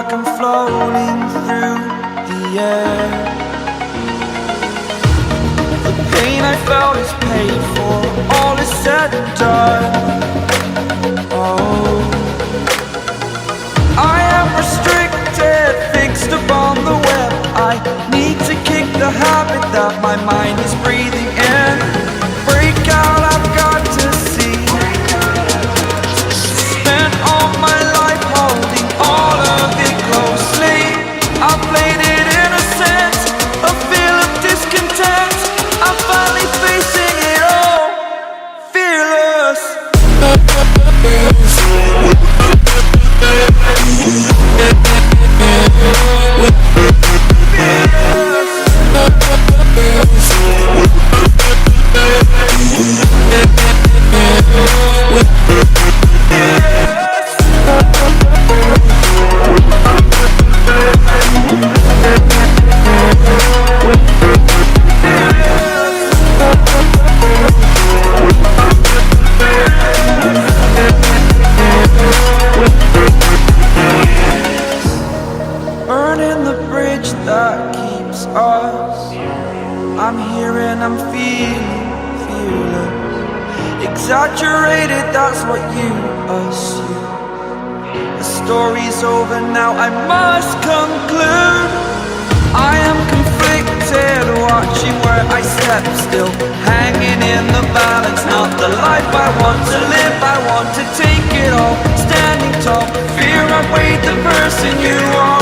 like I'm floating through the air. The pain I felt is paid for, all is said and done. Oh, I am restricted, fixed upon the web. I need to kick the habit that my mind is breathing in. Break out, I've got to see. Spent all my life holding all of it closely. I played it innocent, a feel of discontent. I'm finally facing it all, fearless. Burning the bridge that keeps us. I'm here and I'm feeling fearless. Exaggerated, that's what you assume. The story's over now, I must conclude. I am conflicted, watching where I step still, hanging in the balance. Not the life I want to live, I want to take it all. Standing tall, fear I weighed the person you are.